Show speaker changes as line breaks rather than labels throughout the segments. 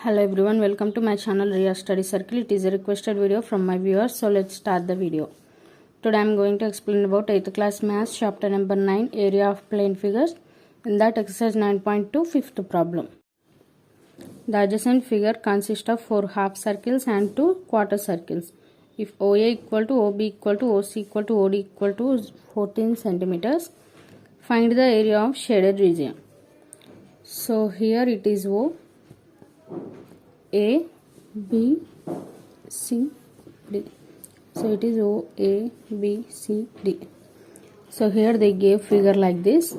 Hello everyone, welcome to my channel Riya Study Circle. It is a requested video from my viewers, so let's start the video. Today I am going to explain about 8th class maths chapter number 9, area of plane figures. In that exercise 9.2, fifth problem. The adjacent figure consists of 4 half circles and 2 quarter circles. If OA equal to OB equal to OC equal to OD equal to 14 centimeters, find the area of shaded region. So here it is O, A, B, C, D. So it is O, A, B, C, D. So here they gave figure like this,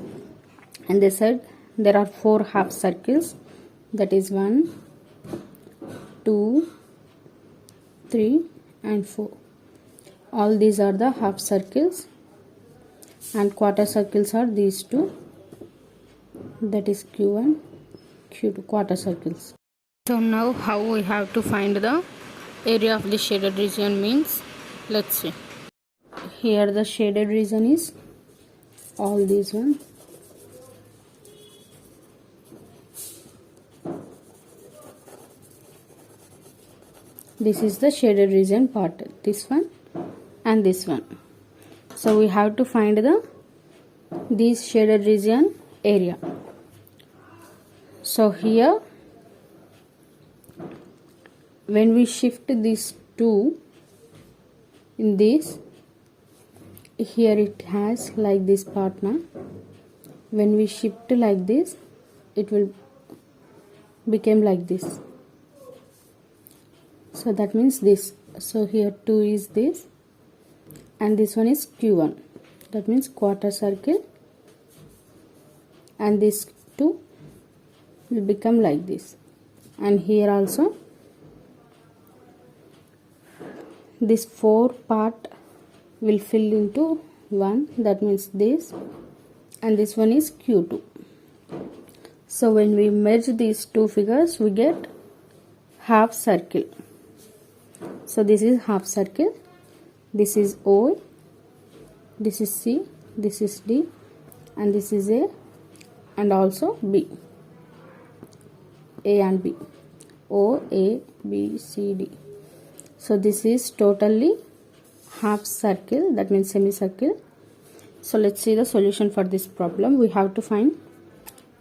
and they said there are 4 half circles, that is 1, 2, 3 and 4. All these are the half circles, and quarter circles are these two, that is Q1, Q2, quarter circles. So now how we have to find the area of the shaded region means, let's see. Here the shaded region is all these one. This is the shaded region part, this one and this one. So we have to find this shaded region area. So here when we shift these two in this, here it has like this part now. When we shift like this, it will become like this. So that means this. So here 2 is this, and this one is Q1. That means quarter circle, and this 2 will become like this. And here also this 4 part will fill into 1, that means this, and this one is Q2. So when we merge these two figures, we get half circle. So this is half circle, this is O, this is C, this is D, and this is A, and also B. A and B. O, A, B, C, D. So this is totally half circle, that means semicircle. So let's see the solution for this problem. We have to find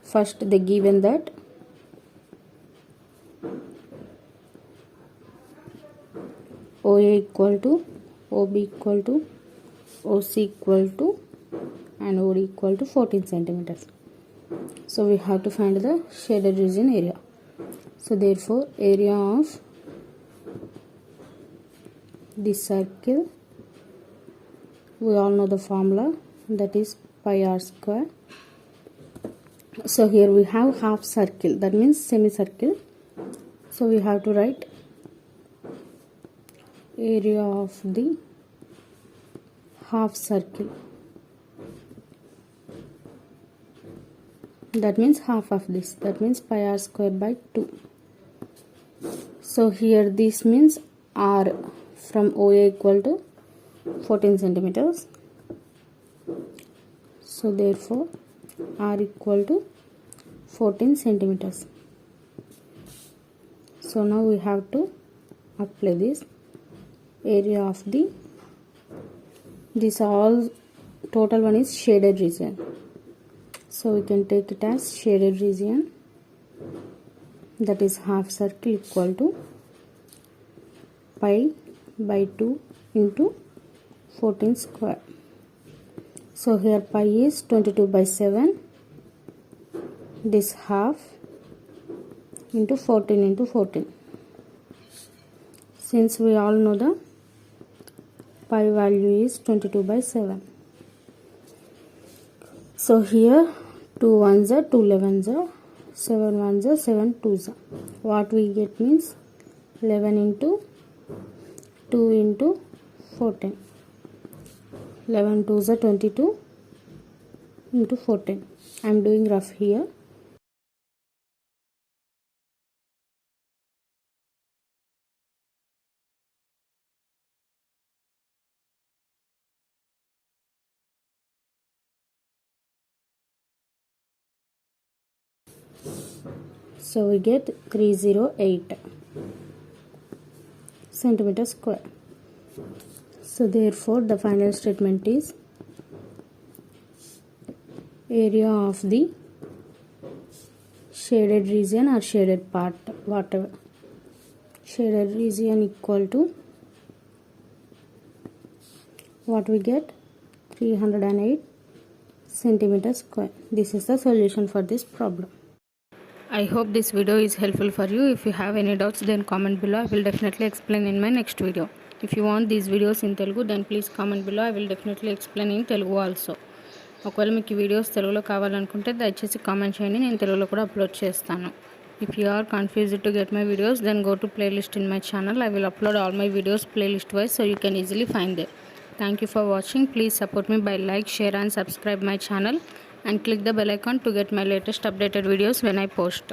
first the given that OA equal to OB equal to OC equal to and OD equal to 14 centimeters. So we have to find the shaded region area. So therefore area of this circle, we all know the formula, that is pi r square. So here we have half circle, that means semicircle. So we have to write area of the half circle, that means half of this, that means pi r square by 2. So here this means r from OA equal to 14 centimeters. So therefore r equal to 14 centimeters. So now we have to apply this area of this all total one is shaded region. So we can take it as shaded region, that is half circle equal to pi by 2 into 14 square. So here pi is 22 by 7, this half into 14 into 14. Since we all know the pi value is 22 by 7. So here 2 ones are 2 11s are 7 ones are 7 2s are. What we get means 11 into 2 into 14. 11 2s are 22 into 14. I am doing rough here. So we get 308 centimeter square. So therefore the final statement is area of the shaded region or shaded part, whatever, shaded region equal to what we get, 308 centimeter square. This is the solution for this problem. I hope this video is helpful for you. If you have any doubts, then comment below. I will definitely explain in my next video. If you want these videos in Telugu, then please comment below. I will definitely explain in Telugu also. ఒకవేళ మీకు ఈ videos తెలుగులో కావాలనుకుంటే దయచేసి comment చేయండి, నేను తెలుగులో కూడా అప్లోడ్ చేస్తాను. If you are confused to get my videos, then go to playlist in my channel. I will upload all my videos playlist wise, so you can easily find them. Thank you for watching. Please support me by like, share and subscribe my channel and click the bell icon to get my latest updated videos when I post.